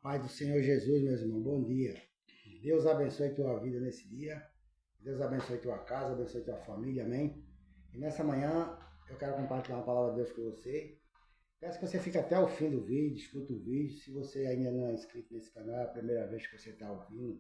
Paz do Senhor Jesus, meus irmãos, bom dia. Deus abençoe tua vida nesse dia. Deus abençoe tua casa, abençoe tua família, amém? E nessa manhã eu quero compartilhar uma palavra de Deus com você. Peço que você fique até o fim do vídeo, escuta o vídeo. Se você ainda não é inscrito nesse canal, é a primeira vez que você está ouvindo,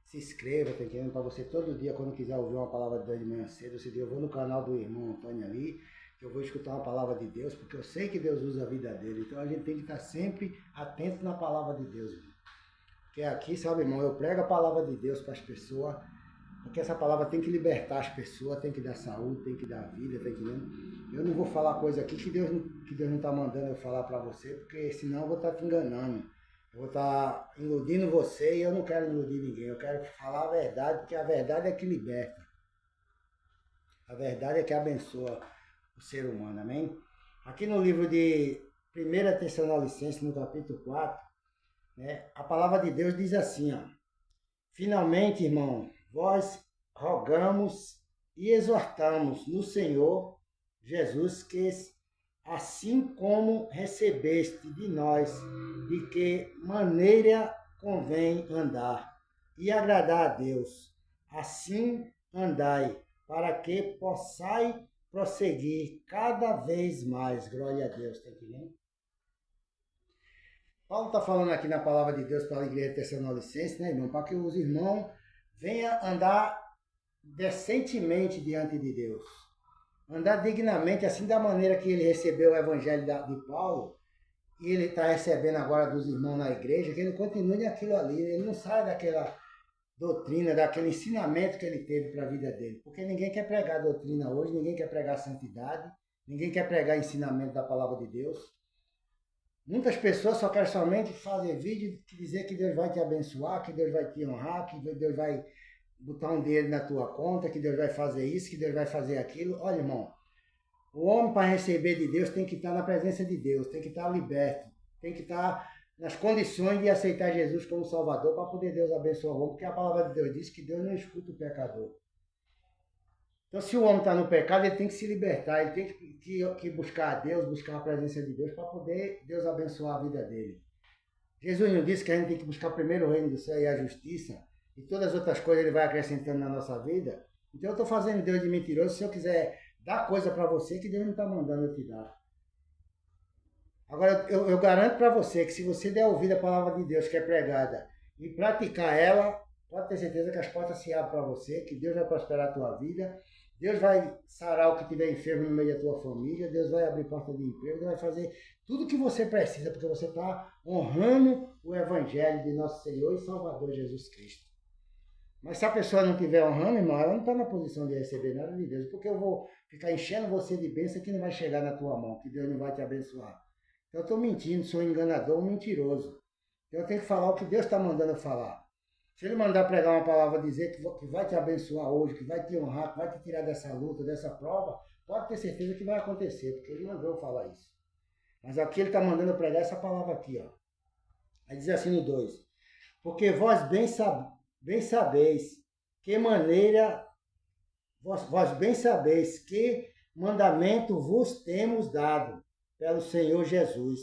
se inscreva, tá entendendo? Para você todo dia, quando quiser ouvir uma palavra de Deus de manhã cedo, você diz, eu vou no canal do irmão Antônio ali, que eu vou escutar uma palavra de Deus, porque eu sei que Deus usa a vida dele. Então a gente tem que estar sempre atento na palavra de Deus, irmão. Porque aqui, sabe, irmão, eu prego a palavra de Deus para as pessoas, porque essa palavra tem que libertar as pessoas, tem que dar saúde, tem que dar vida, tá entendendo? Eu não vou falar coisa aqui que Deus não está mandando eu falar para você, porque senão eu vou estar te enganando. Eu vou estar iludindo você e eu não quero iludir ninguém. Eu quero falar a verdade, porque a verdade é que liberta. A verdade é que abençoa o ser humano, amém? Aqui no livro de 1 Tessalonicenses, no capítulo 4, né, a palavra de Deus diz assim, ó. Finalmente, irmão, vós rogamos e exortamos no Senhor Jesus que, assim como recebeste de nós, de que maneira convém andar e agradar a Deus, assim andai, para que possais prosseguir cada vez mais. Glória a Deus, tá entendendo? Paulo está falando aqui na palavra de Deus para a igreja tessalonicense, né, irmão? Para que os irmãos venham andar decentemente diante de Deus. Andar dignamente, assim da maneira que ele recebeu o evangelho de Paulo, e ele está recebendo agora dos irmãos na igreja, que ele continue naquilo ali, ele não sai daquela doutrina, daquele ensinamento que ele teve para a vida dele. Porque ninguém quer pregar doutrina hoje, ninguém quer pregar santidade, ninguém quer pregar ensinamento da palavra de Deus. Muitas pessoas só querem somente fazer vídeo e dizer que Deus vai te abençoar, que Deus vai te honrar, que Deus vai botar um dinheiro na tua conta, que Deus vai fazer isso, que Deus vai fazer aquilo. Olha, irmão, o homem para receber de Deus tem que estar na presença de Deus, tem que estar liberto, tem que estar nas condições de aceitar Jesus como Salvador para poder Deus abençoar o homem, porque a palavra de Deus diz que Deus não escuta o pecador. Então, se o homem está no pecado, ele tem que se libertar, ele tem que buscar a Deus, buscar a presença de Deus para poder Deus abençoar a vida dele. Jesus não disse que a gente tem que buscar primeiro o reino do céu e a justiça, e todas as outras coisas ele vai acrescentando na nossa vida? Então eu estou fazendo Deus de mentiroso se eu quiser dar coisa para você que Deus não está mandando eu te dar. Agora, eu garanto para você que se você der ouvido à palavra de Deus que é pregada e praticar ela, pode ter certeza que as portas se abrem para você, que Deus vai prosperar a tua vida, Deus vai sarar o que tiver enfermo no meio da tua família, Deus vai abrir porta de emprego, Deus vai fazer tudo o que você precisa, porque você está honrando o Evangelho de nosso Senhor e Salvador Jesus Cristo. Mas se a pessoa não estiver honrando, irmão, ela não está na posição de receber nada de Deus, porque eu vou ficar enchendo você de bênção que não vai chegar na tua mão, que Deus não vai te abençoar. Então eu estou mentindo, sou um enganador, um mentiroso. Então eu tenho que falar o que Deus está mandando eu falar. Se ele mandar pregar uma palavra, dizer que vai te abençoar hoje, que vai te honrar, que vai te tirar dessa luta, dessa prova, pode ter certeza que vai acontecer, porque ele mandou eu falar isso. Mas aqui ele está mandando eu pregar essa palavra aqui, ó. Aí diz assim no 2: porque vós bem sabeis que maneira, vós bem sabeis que mandamento vos temos dado pelo Senhor Jesus,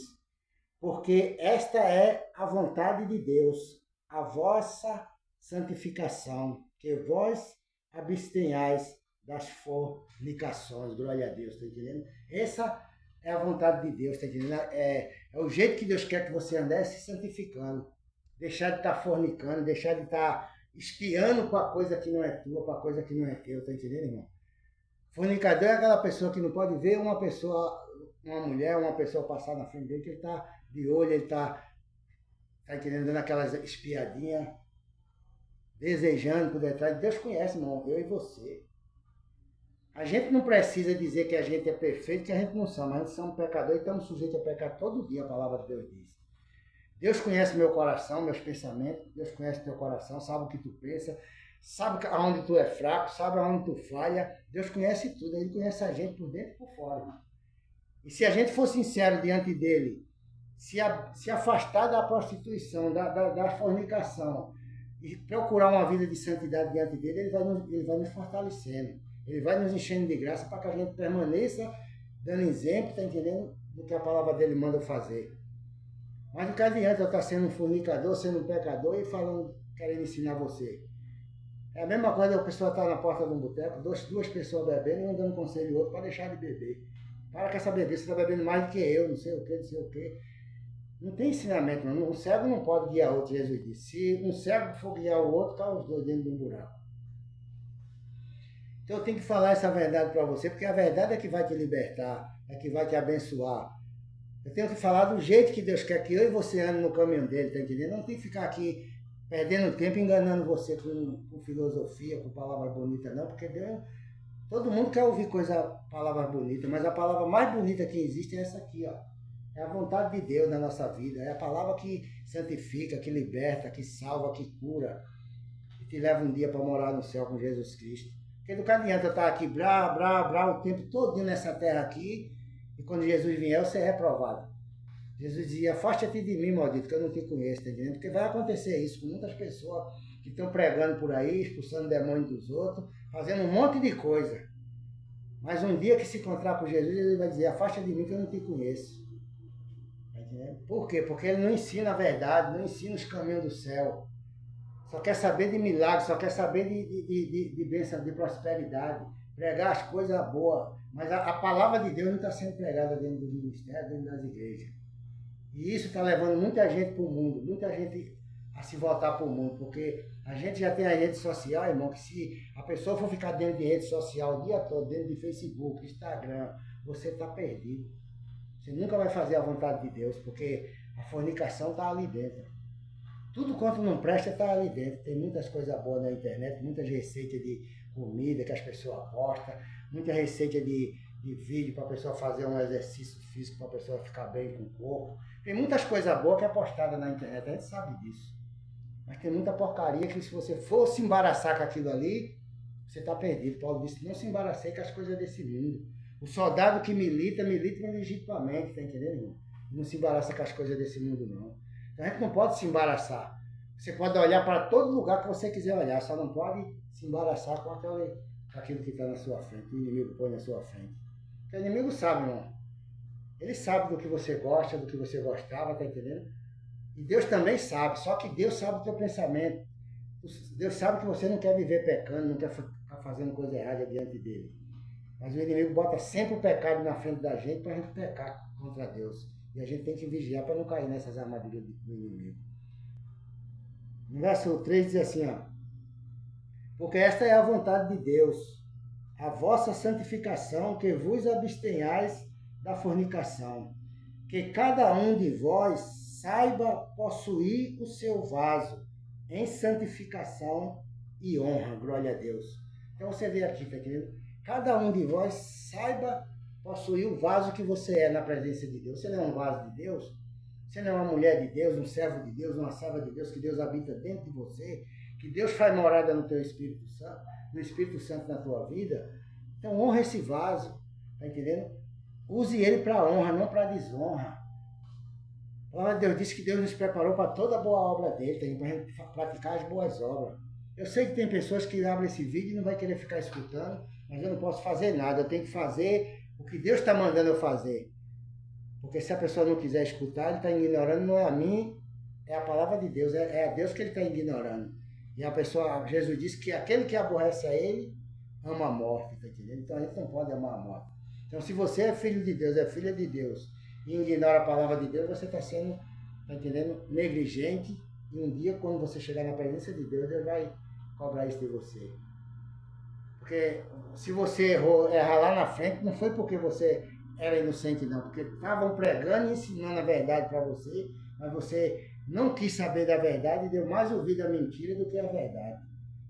porque esta é a vontade de Deus, a vossa santificação, que vós abstenhais das fornicações. Glória a Deus, está entendendo? Essa é a vontade de Deus, está entendendo? É o jeito que Deus quer que você ande se santificando. Deixar de estar fornicando, deixar de estar espiando para a coisa que não é tua, para a coisa que não é teu, está entendendo, irmão? Fornicador é aquela pessoa que não pode ver uma pessoa, uma mulher, uma pessoa passar na frente dele, que ele está de olho, ele está entendendo, dando aquelas espiadinhas, desejando por detrás. Deus conhece, irmão, eu e você. A gente não precisa dizer que a gente é perfeito, que a gente não somos, mas a gente somos pecadores e estamos sujeitos a pecar todo dia, a palavra de Deus diz. Deus conhece meu coração, meus pensamentos, Deus conhece teu coração, sabe o que tu pensa, sabe aonde tu é fraco, sabe aonde tu falha. Deus conhece tudo, Ele conhece a gente por dentro e por fora, irmão. E se a gente for sincero diante dele, se afastar da prostituição, da fornicação, e procurar uma vida de santidade diante dele, ele vai nos fortalecendo. Ele vai nos enchendo de graça para que a gente permaneça dando exemplo, tá entendendo? Do que a palavra dele manda fazer. Mas o que adianta eu estar sendo um fornicador, sendo um pecador e falando, querendo ensinar você? É a mesma coisa a pessoa estar na porta de um boteco, duas pessoas bebendo e um dando conselho ao outro para deixar de beber. Para com essa bebida, você está bebendo mais do que eu, não sei o que, não sei o que. Não tem ensinamento, não. Um cego não pode guiar outro, Jesus disse. Se um cego for guiar o outro, cai os dois dentro de um buraco. Então eu tenho que falar essa verdade para você, porque a verdade é que vai te libertar, é que vai te abençoar. Eu tenho que falar do jeito que Deus quer que eu e você ande no caminho dele, tá entendendo? Não tem que ficar aqui perdendo tempo enganando você com filosofia, com palavras bonitas, não, porque Deus, todo mundo quer ouvir palavras bonitas, mas a palavra mais bonita que existe é essa aqui, ó. É a vontade de Deus na nossa vida, é a palavra que santifica, que liberta, que salva, que cura, e te leva um dia para morar no céu com Jesus Cristo. Porque do que adianta eu estar aqui o tempo todo nessa terra aqui, e quando Jesus vier, eu ser reprovado. Jesus dizia, afaste-te de mim, maldito, que eu não te conheço, tá entendendo? Porque vai acontecer isso com muitas pessoas que estão pregando por aí, expulsando demônios dos outros, fazendo um monte de coisa. Mas um dia que se encontrar com Jesus, ele vai dizer, afasta de mim que eu não te conheço. Tá entendendo? Por quê? Porque ele não ensina a verdade, não ensina os caminhos do céu. Só quer saber de milagres, só quer saber de bênção, de prosperidade, pregar as coisas boas. Mas a palavra de Deus não está sendo pregada dentro do ministério, dentro das igrejas. E isso está levando muita gente para o mundo, muita gente a se voltar para o mundo, porque a gente já tem a rede social, irmão, que se a pessoa for ficar dentro de rede social o dia todo, dentro de Facebook, Instagram, você está perdido. Você nunca vai fazer a vontade de Deus, porque a fornicação está ali dentro. Tudo quanto não presta está ali dentro. Tem muitas coisas boas na internet, muitas receitas de comida que as pessoas postam, muita receita de vídeo para a pessoa fazer um exercício físico, para a pessoa ficar bem com o corpo. Tem muitas coisas boas que é postada na internet, a gente sabe disso. Mas tem muita porcaria que se você for se embaraçar com aquilo ali, você está perdido. Paulo disse, não se embarace com as coisas desse mundo. O soldado que milita legitimamente, tá entendendo, irmão? Não se embaraça com as coisas desse mundo, não. Então a gente não pode se embaraçar. Você pode olhar para todo lugar que você quiser olhar, só não pode se embaraçar com aquilo que está na sua frente, o inimigo põe na sua frente. Porque o inimigo sabe, irmão. Ele sabe do que você gosta, do que você gostava, tá entendendo? E Deus também sabe, só que Deus sabe o teu pensamento. Deus sabe que você não quer viver pecando, não quer ficar fazendo coisa errada diante dele. Mas o inimigo bota sempre o pecado na frente da gente para a gente pecar contra Deus. E a gente tem que vigiar para não cair nessas armadilhas do inimigo. No verso 3 diz assim, ó. Porque esta é a vontade de Deus, a vossa santificação, que vos abstenhais da fornicação. Que cada um de vós saiba possuir o seu vaso em santificação e honra, glória a Deus. Então você vê aqui, tá entendendo? Cada um de vós saiba possuir o vaso que você é na presença de Deus. Você não é um vaso de Deus? Você não é uma mulher de Deus, um servo de Deus, uma serva de Deus, que Deus habita dentro de você, que Deus faz morada no teu Espírito Santo, no Espírito Santo na tua vida? Então honra esse vaso, tá entendendo? Use ele para honra, não para desonra. A palavra de Deus diz que Deus nos preparou para toda a boa obra dele, para a gente praticar as boas obras. Eu sei que tem pessoas que abrem esse vídeo e não vai querer ficar escutando, mas eu não posso fazer nada, eu tenho que fazer o que Deus está mandando eu fazer. Porque se a pessoa não quiser escutar, ele está ignorando, não é a mim, é a palavra de Deus, é a Deus que ele está ignorando. E a pessoa, Jesus disse que aquele que aborrece a ele, ama a morte, tá entendendo? Então a gente não pode amar a morte. Então se você é filho de Deus, é filha de Deus, e ignora a palavra de Deus, você está sendo, tá entendendo, negligente, e um dia quando você chegar na presença de Deus, Deus vai cobrar isso de você. Porque se você errar lá na frente, não foi porque você era inocente não, porque estavam pregando e ensinando a verdade para você, mas você não quis saber da verdade e deu mais ouvido à mentira do que à verdade.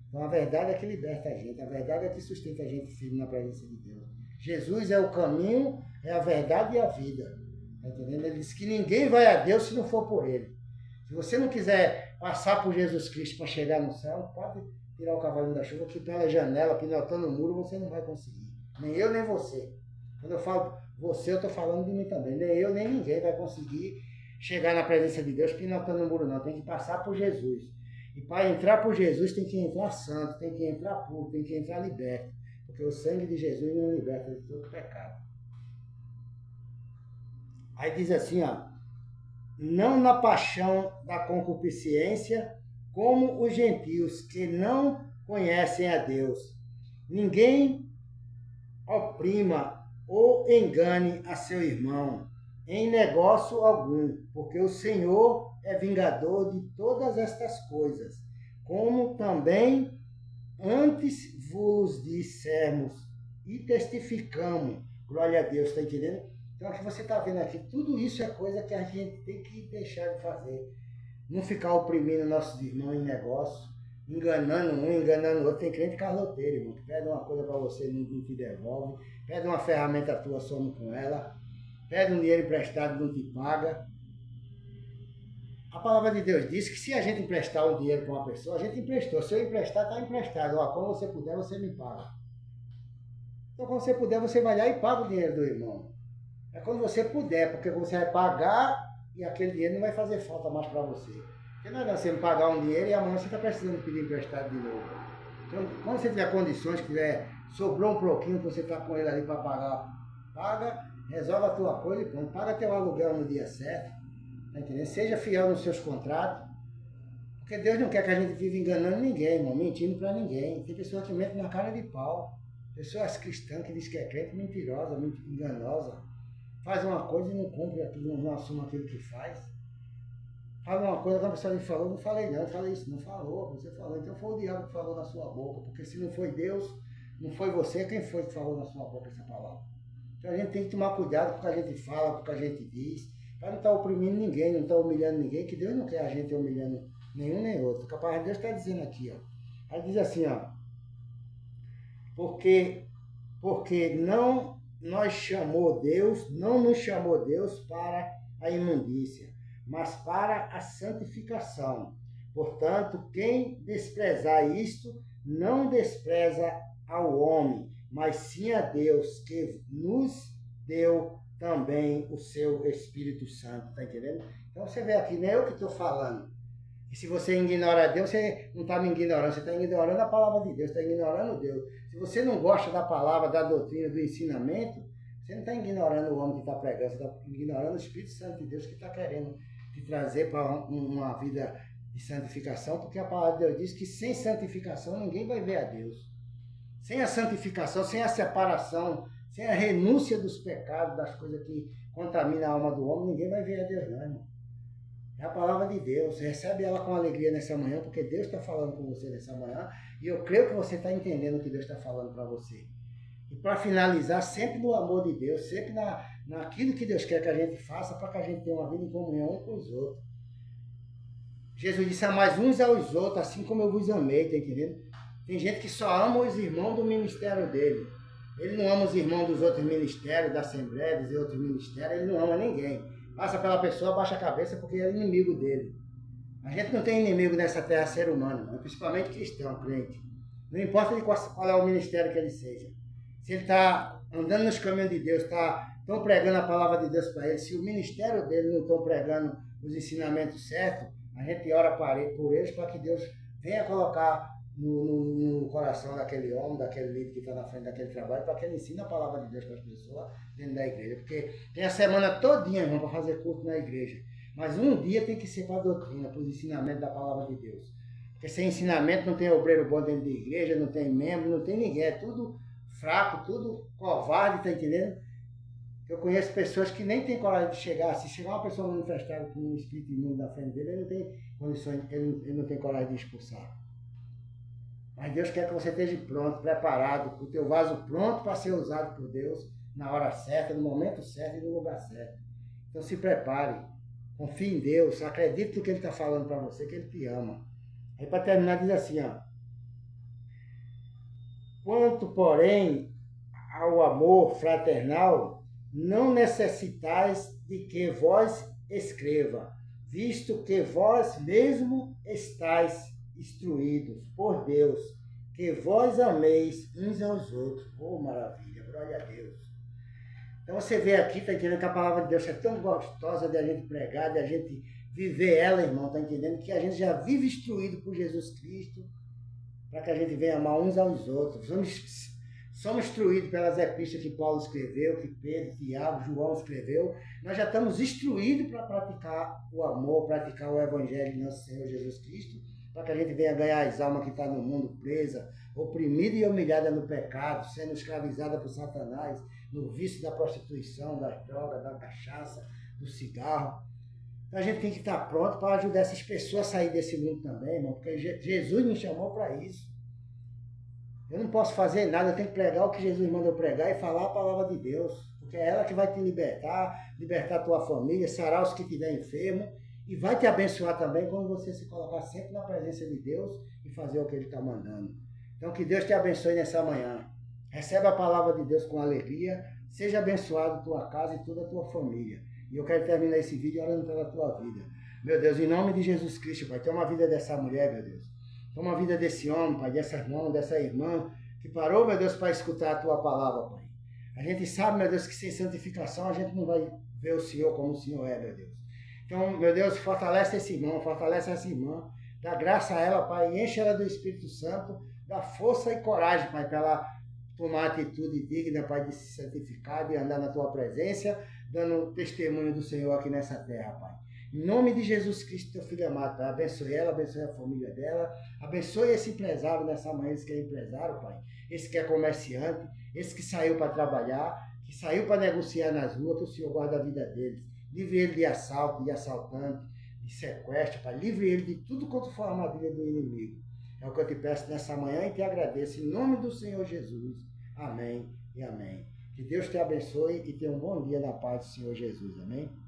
Então a verdade é que liberta a gente, a verdade é que sustenta a gente firme na presença de Deus. Jesus é o caminho, é a verdade e a vida. Tá entendendo? Ele disse que ninguém vai a Deus se não for por ele. Se você não quiser passar por Jesus Cristo para chegar no céu, pode tirar o cavalinho da chuva, que pela janela, pinotando o muro, você não vai conseguir. Nem eu, nem você. Quando eu falo você, eu estou falando de mim também. Nem eu, nem ninguém vai conseguir chegar na presença de Deus pinotando o muro, não. Tem que passar por Jesus. E para entrar por Jesus, tem que entrar santo, tem que entrar puro, tem que entrar liberto. Porque o sangue de Jesus não liberta de todo pecado. Aí diz assim, ó. não na paixão da concupiscência, como os gentios que não conhecem a Deus. Ninguém oprima ou engane a seu irmão em negócio algum, porque o Senhor é vingador de todas estas coisas, como também antes vos dissemos e testificamos. Glória a Deus, está entendendo? Então, o que você está vendo aqui, tudo isso é coisa que a gente tem que deixar de fazer. Não ficar oprimindo nossos irmãos em negócio, enganando um, enganando o outro. Tem crente carloteiro, irmão, que pede uma coisa para você e não te devolve, pede uma ferramenta tua, some com ela, pede um dinheiro emprestado e não te paga. A palavra de Deus diz que se a gente emprestar um dinheiro para uma pessoa, a gente emprestou. Se eu emprestar, está emprestado. Ó, quando você puder, você me paga. Então, quando você puder, você vai lá e paga o dinheiro do irmão. É quando você puder, porque você vai pagar e aquele dinheiro não vai fazer falta mais para você. Porque não é você me pagar um dinheiro e amanhã você está precisando pedir emprestado de novo. Então, quando você tiver condições, que tiver, sobrou um pouquinho que você está com ele ali para pagar, paga, resolve a tua coisa e pronto. Paga teu aluguel no dia certo. Tá entendendo? Seja fiel nos seus contratos. Porque Deus não quer que a gente viva enganando ninguém, irmão, mentindo para ninguém. Tem pessoas que mentem na cara de pau. Pessoas cristãs que dizem que é crente, mentirosa, enganosa. Faz uma coisa e não cumpre aquilo, não assume aquilo que faz. Fala uma coisa que a pessoa lhe falou, não falei não, falei isso, não falou, você falou. Então foi o diabo que falou na sua boca, porque se não foi Deus, não foi você, quem foi que falou na sua boca essa palavra? Então a gente tem que tomar cuidado com o que a gente fala, com o que a gente diz, para não estar oprimindo ninguém, não estar humilhando ninguém, que Deus não quer a gente humilhando nenhum nem outro. O palavra de Deus está dizendo aqui, ó. Aí diz assim, ó, porque não nos chamou Deus para a imundícia, mas para a santificação. Portanto, quem desprezar isto, não despreza ao homem, mas sim a Deus, que nos deu também o seu Espírito Santo. Está entendendo? Então você vê aqui, não é eu que estou falando. E se você ignora Deus, você não está me ignorando, você está ignorando a palavra de Deus, está ignorando Deus. Se você não gosta da palavra, da doutrina, do ensinamento, você não está ignorando o homem que está pregando, você está ignorando o Espírito Santo de Deus que está querendo te trazer para uma vida de santificação, porque a palavra de Deus diz que sem santificação ninguém vai ver a Deus. Sem a santificação, sem a separação, sem a renúncia dos pecados, das coisas que contaminam a alma do homem, ninguém vai ver a Deus não, irmão. É a palavra de Deus. Recebe ela com alegria nessa manhã, porque Deus está falando com você nessa manhã. E eu creio que você está entendendo o que Deus está falando para você. E para finalizar, sempre no amor de Deus, sempre naquilo que Deus quer que a gente faça, para que a gente tenha uma vida em comunhão um com os outros. Jesus disse, amai uns aos outros, assim como eu vos amei, tá entendendo? Tem gente que só ama os irmãos do ministério dele. Ele não ama os irmãos dos outros ministérios, da Assembleia, dos outros ministérios, ele não ama ninguém. Passa pela pessoa, baixa a cabeça porque é inimigo dele. A gente não tem inimigo nessa terra ser humano, principalmente cristão, crente. Não importa de qual é o ministério que ele seja. Se ele está andando nos caminhos de Deus, estão pregando a palavra de Deus para ele, se o ministério dele não estão pregando os ensinamentos certos, a gente ora por eles para que Deus venha colocar no coração daquele homem, daquele líder que está na frente daquele trabalho, para que ele ensine a palavra de Deus para as pessoas dentro da igreja. Porque tem a semana todinha, irmão, para fazer culto na igreja. Mas um dia tem que ser para a doutrina, para os ensinamentos da palavra de Deus. Porque sem ensinamento não tem obreiro bom dentro da igreja, não tem membro, não tem ninguém. É tudo fraco, tudo covarde, tá entendendo? Eu conheço pessoas que nem têm coragem de chegar. Se chegar uma pessoa manifestada com um espírito imundo na frente dele, ele não tem condições, ele não tem coragem de expulsar. Mas Deus quer que você esteja pronto, preparado, com o teu vaso pronto para ser usado por Deus na hora certa, no momento certo e no lugar certo. Então se prepare, confie em Deus, acredite no que Ele está falando para você, que Ele te ama. Aí para terminar diz assim, ó. Quanto, porém, ao amor fraternal, não necessitais de que vós escreva, visto que vós mesmo estáis instruídos por Deus, que vós ameis uns aos outros. Oh, maravilha, glória a Deus. Então você vê aqui, está entendendo que a palavra de Deus é tão gostosa de a gente pregar, de a gente viver ela, irmão, está entendendo que a gente já vive instruído por Jesus Cristo, para que a gente venha amar uns aos outros. somos instruídos pelas epístolas que Paulo escreveu, que Pedro, Tiago, João escreveu. Nós já estamos instruídos para praticar o amor, praticar o evangelho de nosso Senhor Jesus Cristo, para que a gente venha ganhar as almas que estão no mundo presa, oprimida e humilhada no pecado, sendo escravizada por Satanás, no vício da prostituição, das drogas, da cachaça, do cigarro. Então a gente tem que estar pronto para ajudar essas pessoas a sair desse mundo também, irmão, porque Jesus nos chamou para isso. Eu não posso fazer nada, eu tenho que pregar o que Jesus mandou pregar e falar a palavra de Deus, porque é ela que vai te libertar, libertar a tua família, sarar os que estiverem enfermos e vai te abençoar também quando você se colocar sempre na presença de Deus e fazer o que Ele está mandando. Então que Deus te abençoe nessa manhã. Recebe a palavra de Deus com alegria, seja abençoado tua casa e toda a tua família. E eu quero terminar esse vídeo orando pela tua vida. Meu Deus, em nome de Jesus Cristo, Pai, toma a vida dessa mulher, meu Deus. Toma a vida desse homem, Pai, dessa irmã, dessa irmã, que parou, meu Deus, para escutar a tua palavra, Pai. A gente sabe, meu Deus, que sem santificação a gente não vai ver o Senhor como o Senhor é, meu Deus. Então, meu Deus, fortalece esse irmão, fortalece essa irmã, dá graça a ela, Pai, enche ela do Espírito Santo, dá força e coragem, Pai, para ela tomar atitude digna, Pai, de se santificar, de andar na tua presença, dando testemunho do Senhor aqui nessa terra, Pai. Em nome de Jesus Cristo, teu filho amado, Pai, abençoe ela, abençoe a família dela, abençoe esse empresário nessa manhã, esse que é empresário, Pai, esse que é comerciante, esse que saiu para trabalhar, que saiu para negociar nas ruas, que o Senhor guarda a vida deles. Livre ele de assalto, de assaltante, de sequestro, Pai, livre ele de tudo quanto for a armadilha do inimigo. É o que eu te peço nessa manhã e te agradeço em nome do Senhor Jesus. Amém e amém. Que Deus te abençoe e tenha um bom dia na paz do Senhor Jesus. Amém.